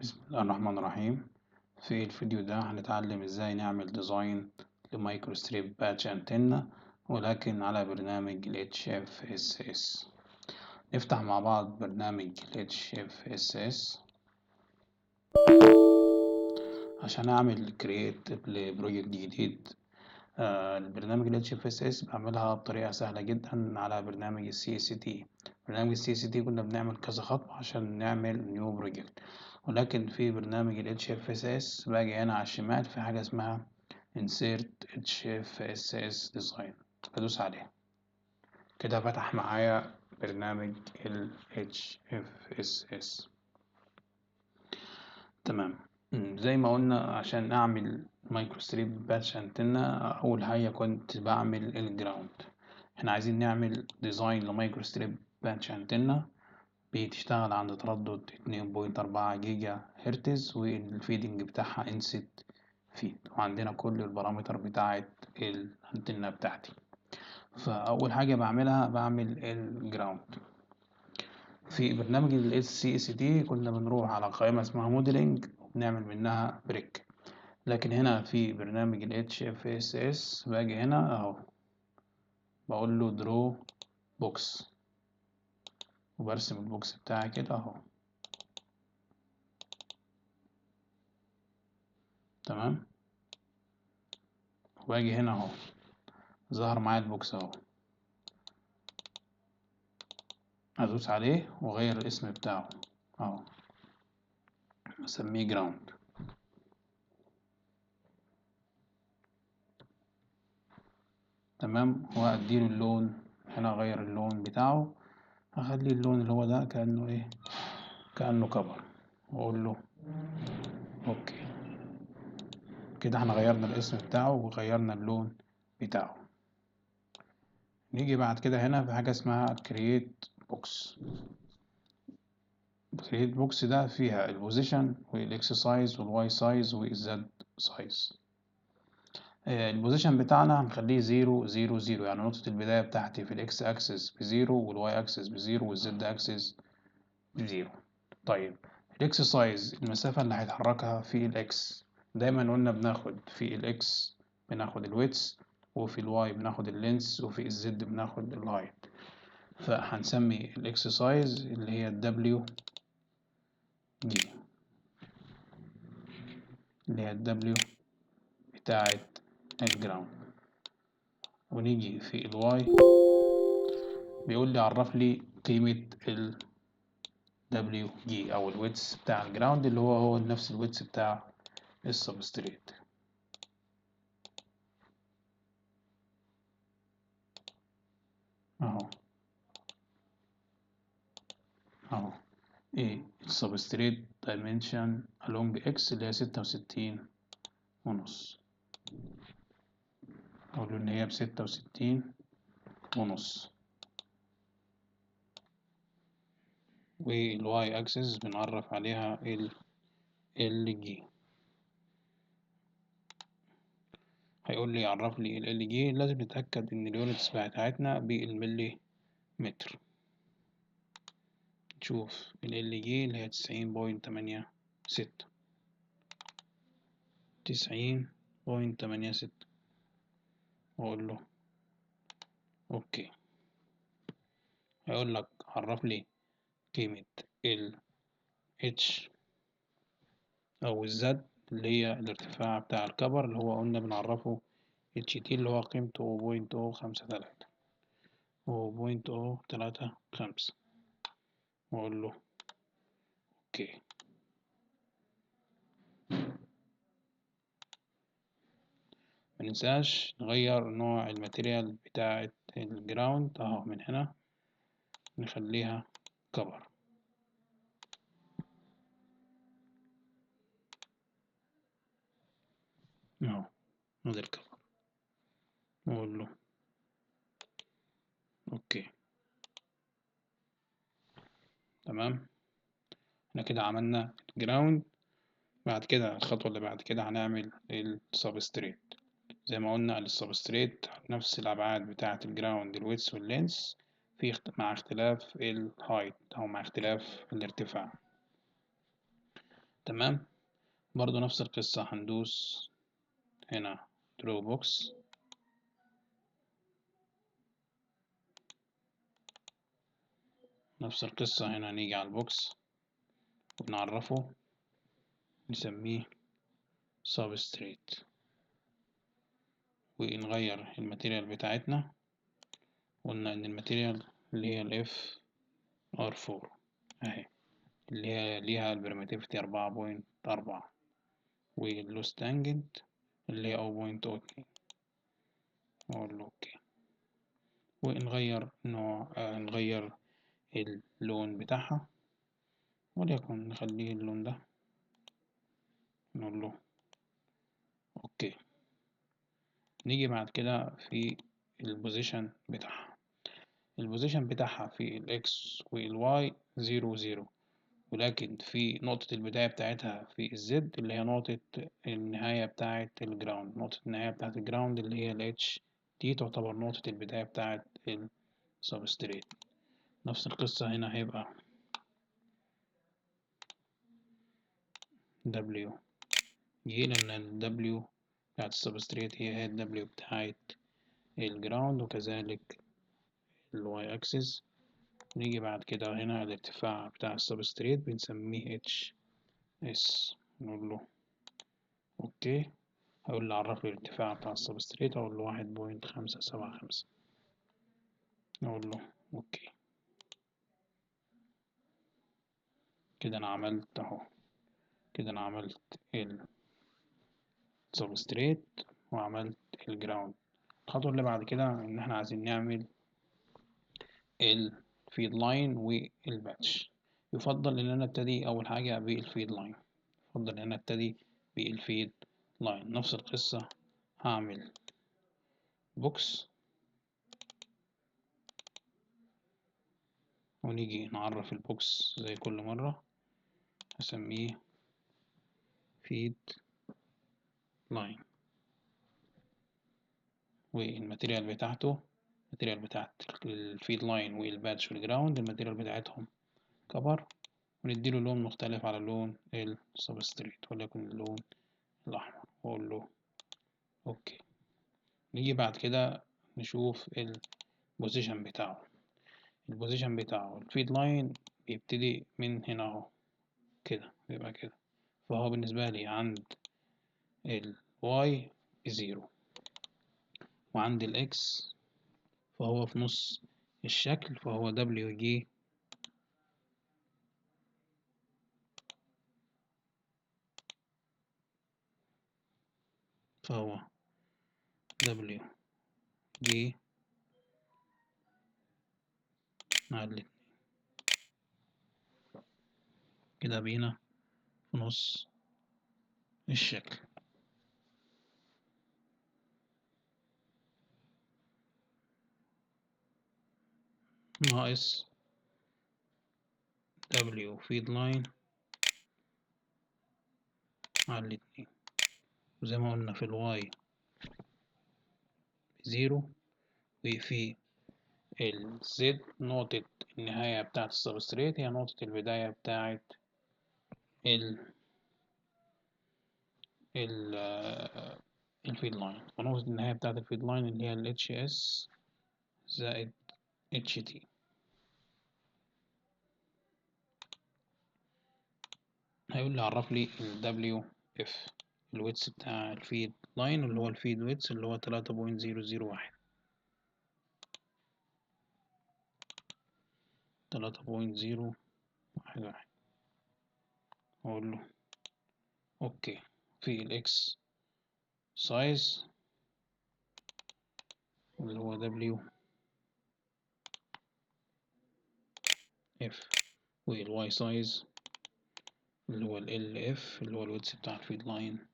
بسم الله الرحمن الرحيم. في الفيديو ده هنتعلم ازاي نعمل ديزاين لمايكرو ستريب باتش انتنا، ولكن على برنامج ال HFSS. نفتح مع بعض برنامج ال HFSS عشان اعمل كرييت لبروجكت جديد. البرنامج ال HFSS بعملها بطريقة سهلة جدا على برنامج ال CST. برنامج ال CST كنا بنعمل كذا خطوة عشان نعمل نيو بروجكت، ولكن في برنامج ال HFSS باجي هنا على الشمال في حاجة اسمها Insert HFSS Design، بدوس عليها كده فتح معايا برنامج ال HFSS. تمام. زي ما قلنا عشان اعمل مايكرو ستريب باتش انتنا، اول حاجة كنت بعمل الجراوند. احنا عايزين نعمل ديزاين لمايكرو ستريب باتش انتنا بتشتغل عند تردد 2.4 جيجا هرتز، والفيدنج بتاعها انست فيد، وعندنا كل البارامتر بتاعت الانتنة بتاعتي. فأول حاجة بعملها بعمل الجراوند. في برنامج ال CST كنا بنروح على قائمة اسمها موديلنج وبنعمل منها بريك، لكن هنا في برنامج ال HFSS باجي هنا اهو بقول له درو بوكس وبرسم البوكس بتاعي كده اهو. تمام. واجي هنا اهو ظهر معايا البوكس اهو، ادوس عليه واغير الاسم بتاعه اهو، اسميه جراوند. تمام. واديله اللون، هنا اغير اللون بتاعه، اخلي اللون اللي هو ده كأنه ايه، كأنه كبر، واقول له اوكي. كده احنا غيرنا الاسم بتاعه وغيرنا اللون بتاعه. نيجي بعد كده هنا في حاجة اسمها create box. create box ده فيها البوزيشن والاكس سايز والواي سايز والزد سايز. البوزيشن بتاعنا هنخليه 0 0 0، يعني نقطة البداية بتاعتي في الاكس اكسس بزيرو والواي اكسس بزيرو والزد اكسس بزيرو. طيب الاكس سايز المسافة اللي هيتحركها في الاكس، دايما قلنا بناخد في الاكس بناخد الويتس، وفي الواي بناخد اللينس، وفي الزد بناخد الهايت. فهنسمي الاكس سايز اللي هي الدبليو دي، اللي هي الدبليو بتاعت الجراوند. ونيجي في الواي بيقول لي عرف لي قيمة ال WG أو الويتس بتاع الجراوند، اللي هو نفس الويتس بتاع السبستريت أهو. أهو إيه السبستريت دايمنشن along X اللي هي 66.5، أقول إن هي ب66.5. والواي أكسس بنعرف عليها ال G. هيقول لي عرف لي ال G، لازم نتأكد إن اليونتس بتاعتنا بالملي متر. نشوف ال G اللي هي 90.86، 90.86، واقول له اوكي. هيقول لك عرف لي قيمة ال H او الزد اللي هي الارتفاع بتاع الكبر، اللي هو قلنا بنعرفه HT اللي هو قيمته 0.053، 0.035، واقول له اوكي. مننساش نغير نوع الماتيريال بتاعة الجراوند اهو، من هنا نخليها كبر اهو، موديل كفر، واقول له اوكي. تمام. احنا كده عملنا الجراوند. بعد كده الخطوة اللي بعد كده هنعمل السبستريت. زي ما قلنا السبستريت نفس الأبعاد بتاعة الجراوند، الويدث واللينس، مع اختلاف الهايت أو مع اختلاف الارتفاع. تمام. برضو نفس القصة، هندوس هنا درو بوكس، نفس القصة هنا نيجي على البوكس ونعرفه، نسميه سبستريت، ونغير الماتيريال بتاعتنا. قلنا ان الماتيريال اللي هي الاف ار 4 اهي، اللي هي ليها البريماتيفيتي 4.4، واللوس تانجنت اللي هي 0.02. اقول له اوكي، ونغير نوع نغير اللون بتاعها، وليكن نخليه اللون ده، نقول له اوكي. نيجي بعد كده في البوزيشن بتاعها، البوزيشن بتاعها في الاكس والواي 0 0، ولكن في نقطة البداية بتاعتها في الزد اللي هي نقطة النهاية بتاعة الجراوند، نقطة النهاية بتاعة الجراوند اللي هي الاتش دي تعتبر نقطة البداية بتاعة السبستريت. نفس القصة هنا هيبقى دبليو جي، لأن الدبليو بتاعة السبستريت هي الدبليو بتاعة الجراوند، وكذلك الواي اكسس. نيجي بعد كده هنا الارتفاع بتاع السبستريت بنسميه اتش اس، نقول له اوكي. هقول له عرف لي الارتفاع بتاع السبستريت، اقول له 1.575، اقول له اوكي. كده انا عملت اهو، كده انا عملت السبستريت وعملت الجراوند. الخطوة اللي بعد كده ان احنا عايزين نعمل الفيد لاين والباتش. يفضل ان انا ابتدي اول حاجة بالفيد لاين، يفضل ان انا ابتدي بالفيد لاين. نفس القصة هعمل بوكس، ونيجي نعرف البوكس زي كل مرة، هسميه فيد لاين، والماتيريال بتاعته، الماتيريال بتاعت الفيد لاين والباتش والجراوند الماتيريال بتاعتهم كبر، ونديله لون مختلف على لون السبستريت وليكن اللون الأحمر، وأقول له أوكي. نيجي بعد كده نشوف البوزيشن بتاعه. البوزيشن بتاعه الفيد لاين بيبتدي من هنا اهو كده، يبقى كده، فهو بالنسبة لي عند ال y 0، وعند ال x فهو في نص الشكل، فهو WG فهو WG مع الاتنين، كده بينا في نص الشكل. ناقص W feed line على الاتنين، وزي ما قلنا في الواي 0، وفي الزد نقطة النهاية بتاعة السبستريت هي نقطة البداية بتاعة ال ال الفيد لاين، ونقطة النهاية بتاعة الفيد لاين اللي هي ال HS زائد HT. هيقول لي عرف لي ال WF الويتس بتاع الفيد لاين اللي هو الفيد ويتس اللي هو 3.001، 3.011. أقول له أوكي. في الإكس سايز اللي هو WF، والواي سايز اللي هو ال LF اللي هو الويتس بتاع الفيد لاين.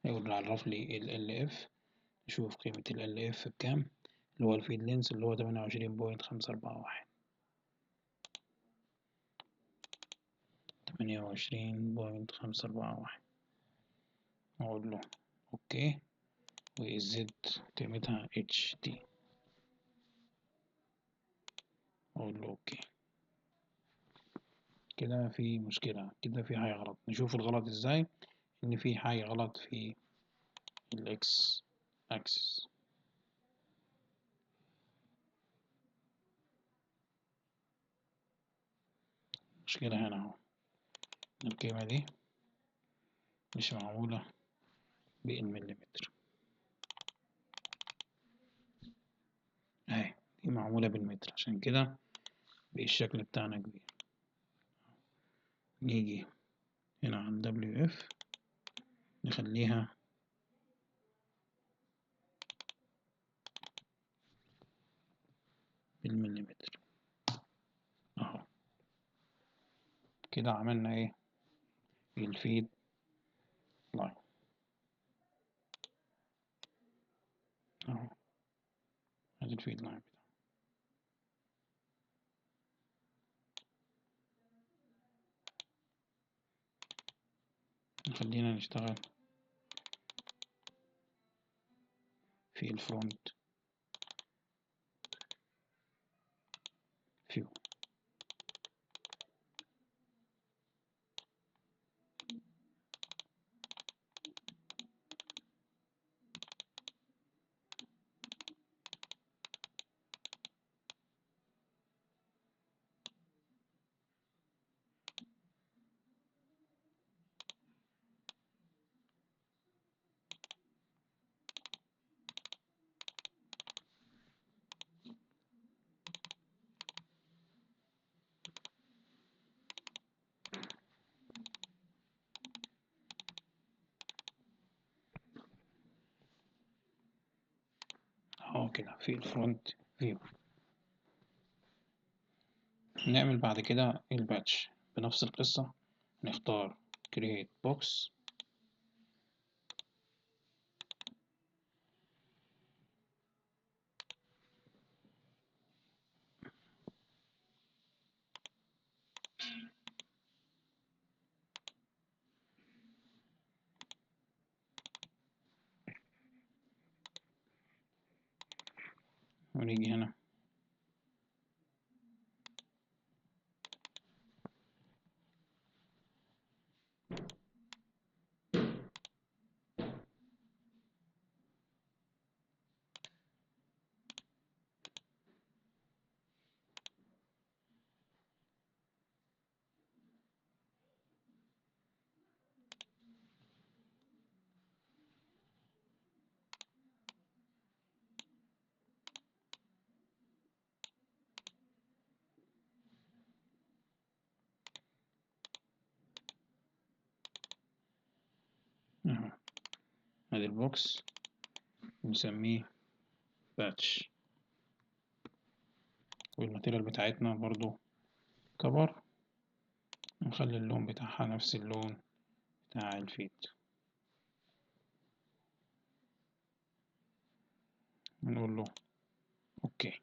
هيقول لي عرف لي ال LF، نشوف قيمة ال LF بكام، اللي هو الفيد لينس اللي هو 28.541، 28.541. أقول له أوكي، والزد قيمتها HT، أقول له أوكي. كده في مشكلة، كده في حاجة غلط. نشوف الغلط ازاي. ان في حاجة غلط في الاكس اكسس. مشكلة هنا اهو، القيمة دي مش معمولة بالمليمتر، اهي دي معمولة بالمتر، عشان كده الشكل بتاعنا كبير. نيجي هنا عند WF نخليها بالمليمتر اهو. كده عملنا ايه؟ الفيد لاين اهو، ادي الفيد لاين بتاعه. خلينا نشتغل في الفرونت فيو. اهو كده في الفرونت فيو. نعمل بعد كده الباتش بنفس القصة. نختار create box ونيجي هنا اهو، ادي البوكس نسميه باتش، والماتيريال بتاعتنا برضو كبر، نخلي اللون بتاعها نفس اللون بتاع الفيد. نقول له اوكي.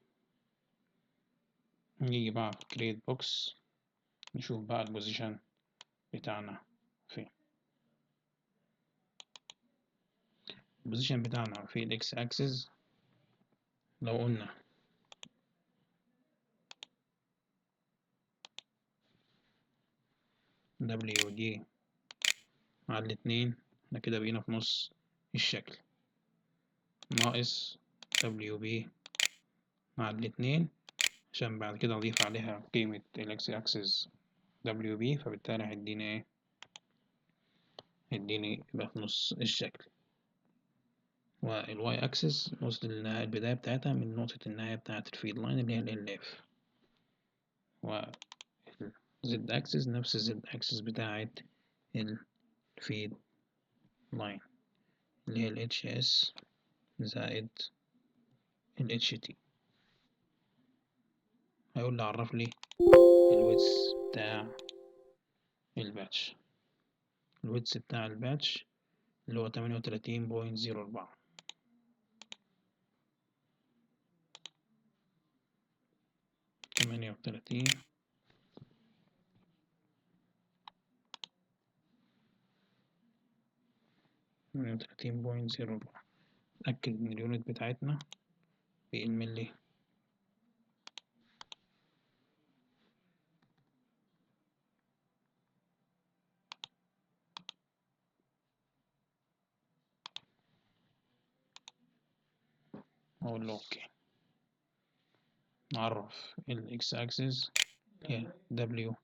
نيجي بقى في create box نشوف بقى البوزيشن بتاعنا فين. البوزيشن بتاعنا في الاكس اكسس، لو قلنا WD على الاتنين، احنا كده بقينا في نص الشكل، ناقص WB مع الاتنين عشان بعد كده أضيف عليها قيمة الإكس أكسس WB، فبالتالي هيديني إيه؟ هيديني يبقى في نص الشكل. والواي أكسس وصل للنهاية البداية بتاعتها من نقطة النهاية بتاعة الفيد لاين اللي هي ال LF. والزد أكسس نفس الزد أكسس بتاعة الفيد لاين اللي هي ال HS زائد ال HT. هيقول لي عرف لي الويدث بتاع الباتش. الويدث بتاع الباتش اللي هو 38.04. 38.04. أتأكد إن اليونت بتاعتنا بالملي. اقول له اوكي. نعرف الاكس اكسس هي دبليو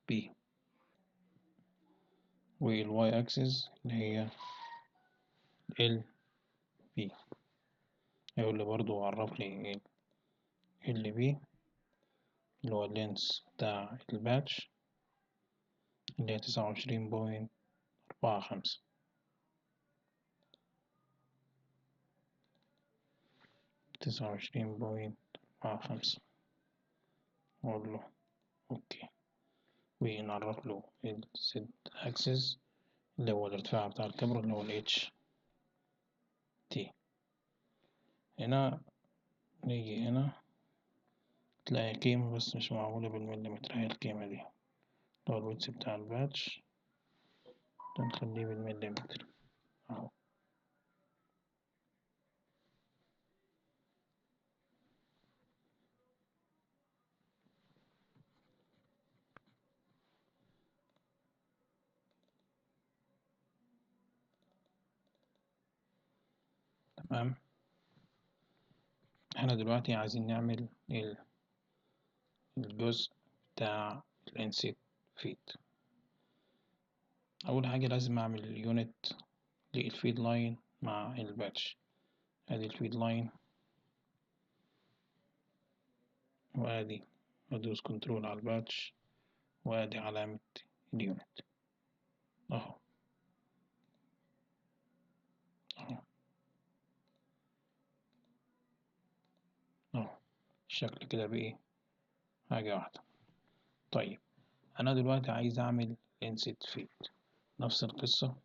بي، والواي اكسس اللي هي ال بي. يقول لي برضو عرف لي ال بي اللي هو اللينس بتاع الباتش اللي هي 29.45. 29.45. أقول له أوكي، ونعرف له الزد أكسس اللي هو الارتفاع بتاع الكاميرا اللي هو ال اتش تي. هنا نيجي هنا تلاقي قيمة بس مش معمولة بالمليمتر، هي القيمة دي اللي هو الويتس بتاع الباتش ده نخليه بالمليمتر أهو. تمام. احنا دلوقتي عايزين نعمل الجزء بتاع الانسيت فيد. أول حاجة لازم أعمل يونت للفيد لاين مع الباتش. ادي الفيد لاين، وادي ادوس كنترول على الباتش، وادي علامة اليونت اهو. اهو اهو الشكل كده بإيه، حاجة واحدة. طيب أنا دلوقتي عايز أعمل انسيت فيد، نفس القصة.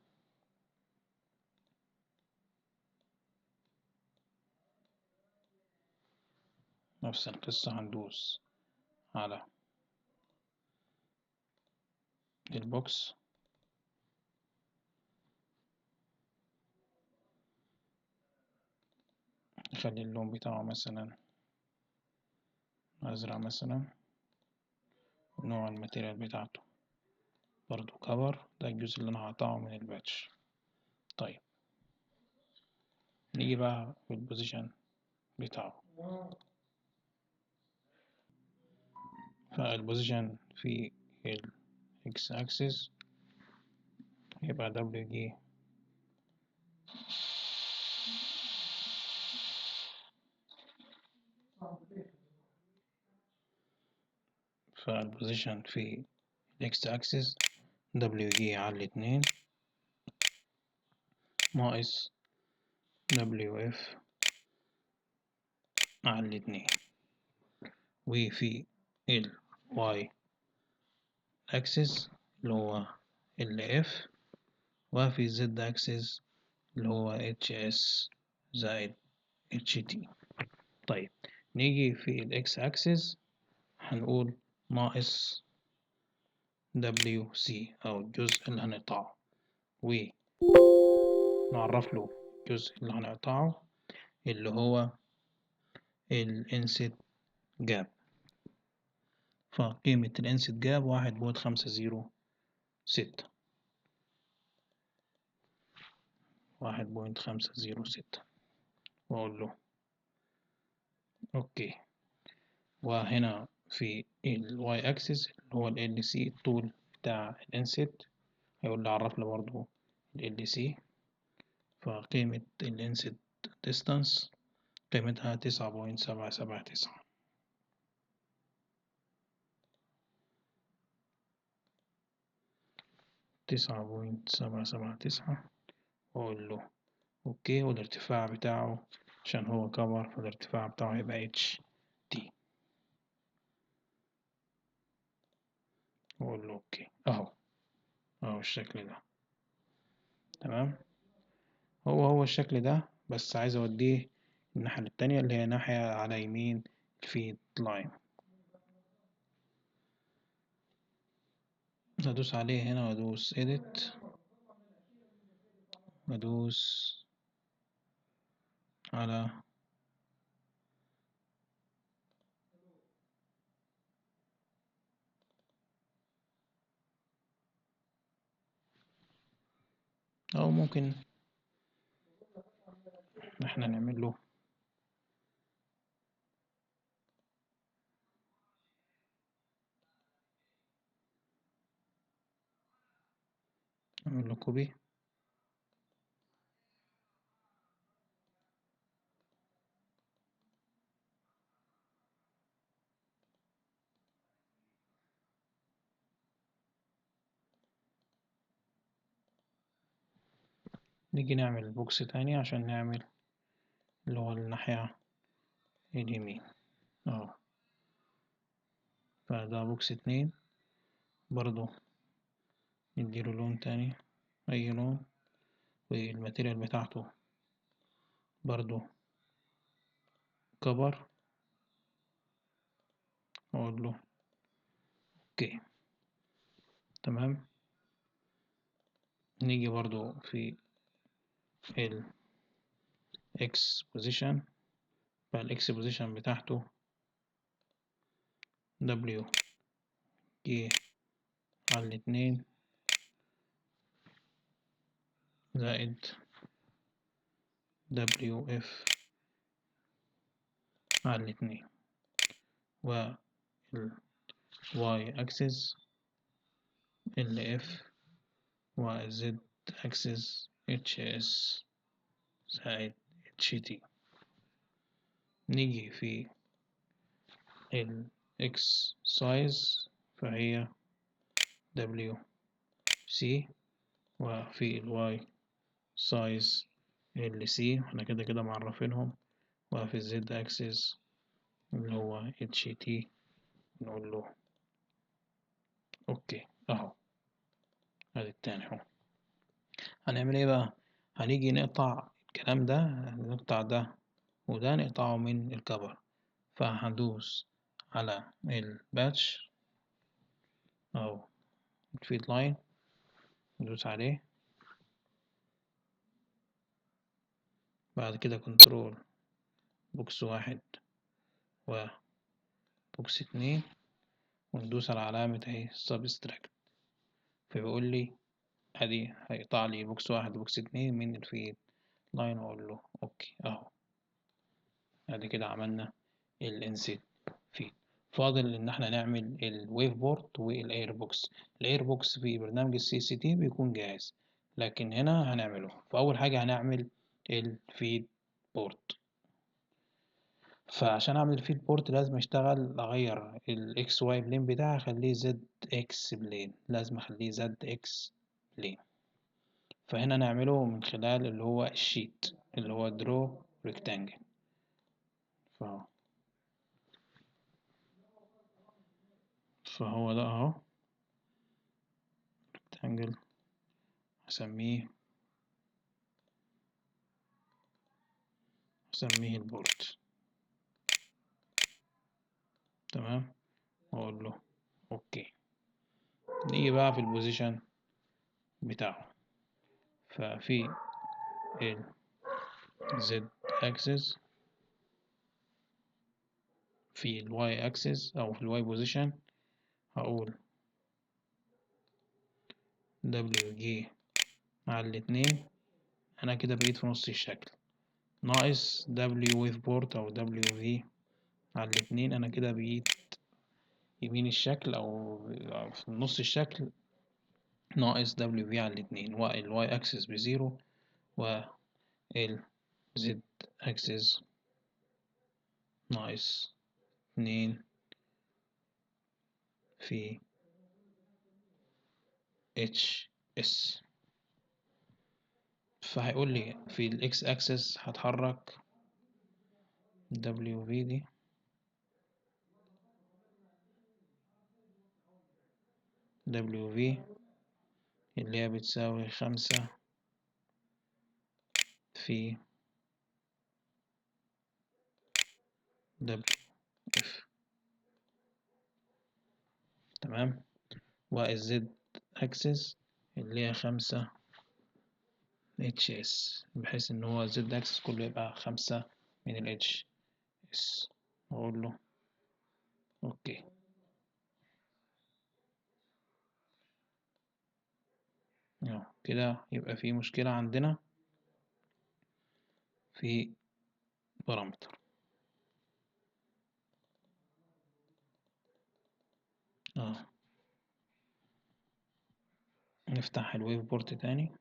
نفس القصة هندوس على البوكس، نخلي اللون بتاعه مثلا أزرق مثلا، ونوع الماتيريال بتاعته برضو كفر، ده الجزء اللي أنا هقطعه من الباتش. طيب نيجي بقى في البوزيشن بتاعه. فالبوزيشن في الإكس أكسس يبقى دبليو جي فالبوزيشن في الإكس أكسس دبليو جي على 2 ناقص دبليو اف على 2. وفي ال Y axis اللي هو ال F، وفي ال Z axis اللي هو HS زائد HT. طيب نيجي في ال X axis هنقول ناقص WC أو الجزء اللي هنقطعه، ونعرف له الجزء اللي هنقطعه اللي هو الانسيت جاب. فقيمة الانسيت جاب 1.506. 1.506 وأقول له أوكي. وهنا في ال Y axis اللي هو ال LC الطول بتاع الانسيت، هيقول لي عرف لي برضه ال LC. فقيمة الانسيت distance قيمتها 9.779. 9.779 وأقول له أوكي. والارتفاع بتاعه عشان هو كفر فالارتفاع بتاعه هيبقى HT. وأقول له أوكي أهو. أهو الشكل ده تمام. هو الشكل ده، بس عايز أوديه الناحية التانية اللي هي ناحية على يمين الفيد لاين. أدوس عليه هنا وأدوس edit وأدوس على أو ممكن إحنا نعمل له نعمل له كوبي. نيجي نعمل بوكس تاني عشان نعمل اللي هو الناحية اليمين اهو. فده بوكس 2 برضو نديله لون تاني، أي لون، والماتيريال بتاعته برضو كبر. أقول له أوكي. تمام. نيجي برضو في ال X position، فال X position بتاعته W K على 2 زائد W F على 2، وال Y axis ال F و Z axis HS زائد HT. نيجي في ال X size فهي WC، وفي ال Y size LC احنا كده كده معرفينهم، وفي ال Z axis اللي هو HT نقول له اوكي اهو. ادي التاني اهو. هنعمل ايه بقى؟ هنيجي نقطع الكلام ده، نقطع ده وده نقطعه من الكفر. فهندوس على الباتش او الفيد لاين، ندوس عليه، بعد كده كنترول بوكس 1 وبوكس 2 وندوس على علامة اهي سبستراكت، فبيقول لي ادي هيقطع لي بوكس 1 وبوكس 2 من الفيد لاين، واقول له اوكي اهو. ادي كده عملنا الانسيت فيد. فاضل ان احنا نعمل الويف بورت والاير بوكس. الاير بوكس في برنامج السي سي تي بيكون جاهز، لكن هنا هنعمله. فاول حاجة هنعمل الفيد بورت. فعشان اعمل الفيد بورت لازم اشتغل اغير الاكس واي بلين بتاعي، اخليه زد اكس بلين، لازم اخليه زد اكس بلين. فهنا نعمله من خلال اللي هو الشيت اللي هو درو ريكتانجل. فهو ده اهو ريكتانجل، هسميه البورت. تمام، واقول له اوكي. نيجي بقى في البوزيشن بتاعه، ففي ال Z axis، في ال Y axis او في ال Y position هقول WG على 2. انا كده بقيت في نص الشكل، ناقص W wave port او WV على 2، انا كده بقيت يمين الشكل او في نص الشكل، ناقص WV على 2، وال Y axis بزيرو، وال Z axis ناقص 2 في HS. فهيقول لي في الاكس اكسس هتحرك WV دي WV اللي هي بتساوي 5 في WF. تمام. والزد اكسس اللي هي 5 HS، بحيث ان هو الزد اكسس كله يبقى 5 من ال HS. اقول له اوكي. كده يبقى في مشكلة عندنا في بارامتر. نفتح الويف بورت تاني.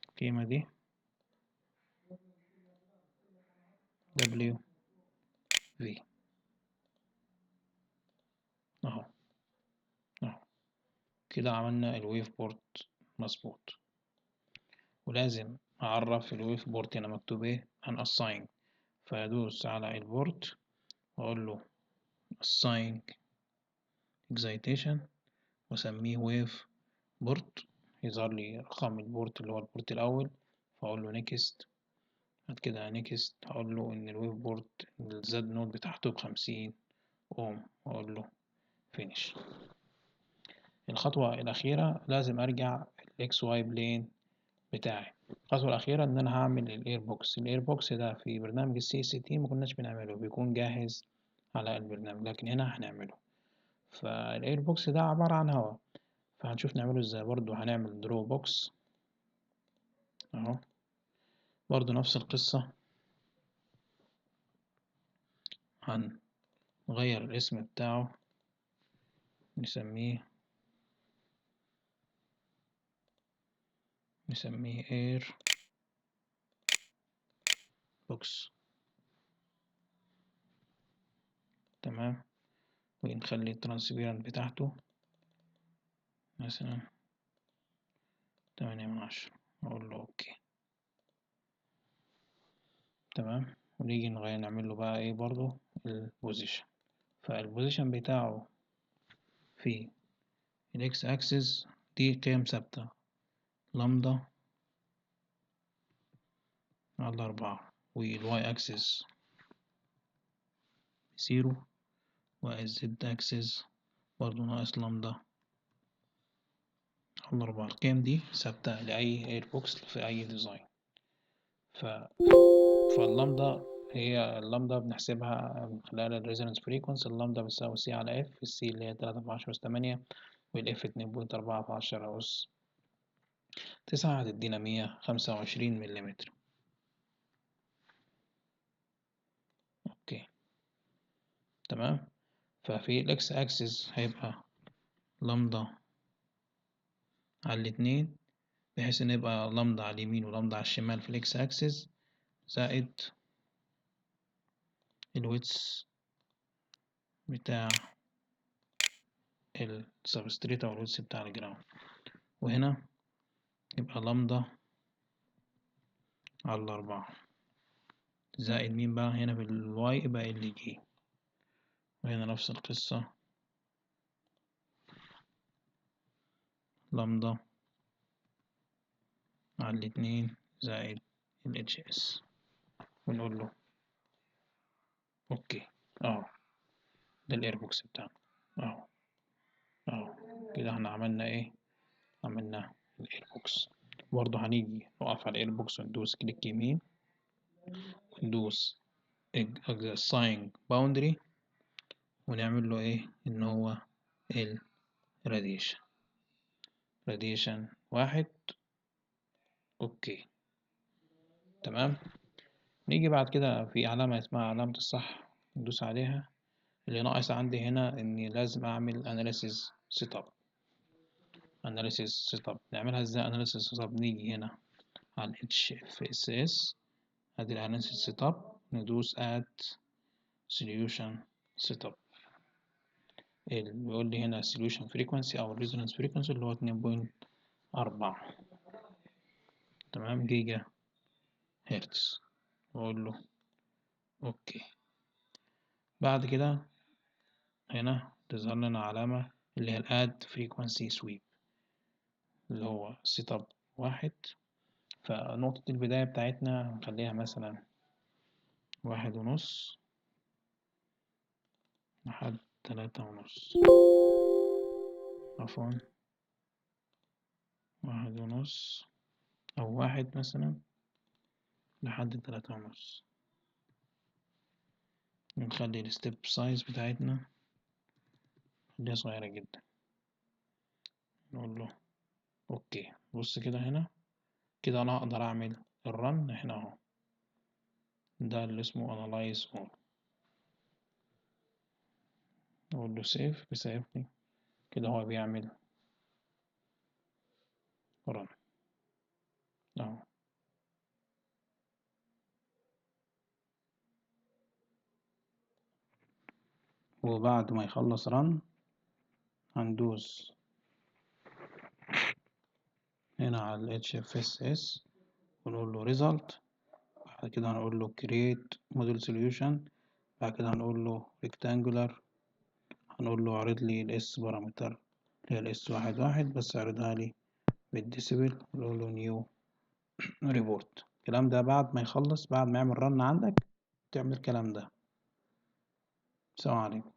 القيمة دي WV اهو. كده عملنا الويف بورت مظبوط. ولازم اعرف الويف بورت هنا مكتوب ايه assign، فادوس على البورت واقول له assign excitation واسميه ويف بورت، يظهر لي رقم البورت اللي هو البورت الاول، فاقول له نيكست. بعد كده نيكست هقول له ان الويف بورت الزد نود بتاعته ب50 اوم، واقول له فينيش. الخطوة الأخيرة لازم أرجع الإكس واي بلين بتاعي. الخطوة الأخيرة إن أنا هعمل الإير بوكس. الإير بوكس ده في برنامج السي اس تي مكناش بنعمله، بيكون جاهز على البرنامج، لكن هنا هنعمله. فالإير بوكس ده عبارة عن هواء، فهنشوف نعمله ازاي. برضو هنعمل درو بوكس اهو، برضو نفس القصة. هنغير الاسم بتاعه، نسميه اير بوكس. تمام. ونخلي الترانسبيرنت بتاعته مثلا 8/10، اقول له اوكي. تمام. ونيجي نغير نعمل له بقى ايه برضو البوزيشن. فالبوزيشن بتاعه في الاكس اكسس دي قيم ثابتة، لامدا على 4، والواي اكسس 0، والزد اكسس برضو ناقص لامدا على 4. القيم دي ثابتة لأي اير بوكس في أي ديزاين. ف... فاللامدا هي اللامدا بنحسبها من خلال الريزونانس فريكونسي. اللامدا بتساوي سي على اف، السي اللي هي 3×10⁸، والاف 2.4×10⁻⁹ هتدينا 125 مليمتر. اوكي تمام. ففي الاكس اكسس هيبقى لامدا على الاتنين، بحيث ان يبقى لامدا على اليمين ولامدا على الشمال في الاكس اكسس، زائد الويتس بتاع السبستريت او الويتس بتاع الجراوند. وهنا يبقى لامدا على 4، زائد مين بقى هنا في الواي يبقى ال جي. وهنا نفس القصة، لامدا على الاتنين زائد ال اتش اس، ونقول له اوكي. اهو ده الايربوكس بتاعنا اهو. اهو كده احنا عملنا ايه؟ عملنا الايربوكس. برضه هنيجي نقف على الايربوكس وندوس كليك يمين، وندوس assign boundary، ونعمل له ايه ان هو الراديشن، راديشن 1. اوكي تمام. نيجي بعد كده في علامة اسمها علامة الصح، ندوس عليها. اللي ناقص عندي هنا اني لازم اعمل analysis setup. analysis setup نعملها ازاي؟ analysis setup نيجي هنا على HFSS، ادي analysis setup، ندوس add solution setup. بيقول لي هنا solution frequency او resonance frequency اللي هو 2.4 تمام جيجا هرتز، واقول له اوكي. بعد كده هنا تظهر لنا علامة اللي هي الاد frequency sweep اللي هو سيت اب 1. فنقطة البداية بتاعتنا هنخليها مثلا 1.5 لحد 3.5 عفوا 1.5 أو 1 مثلا لحد 3.5. نخلي الستيب سايز بتاعتنا نخليها صغيرة جدا، نقول له اوكي. بص كده هنا كده انا اقدر اعمل الرن هنا اهو، ده اللي اسمه analyze all. اقول له save بيسيبني كده، هو بيعمل رن اهو. وبعد ما يخلص رن هندوس هنا على ال HFSS ونقول له result. بعد كده هنقول له create model solution. بعد كده هنقول له rectangular، هنقول له اعرض لي ال S بارامتر اللي هي ال S11 بس اعرضها لي بالديسيبل، نقول له new report. الكلام ده بعد ما يخلص، بعد ما يعمل رن عندك تعمل الكلام ده. السلام عليكم.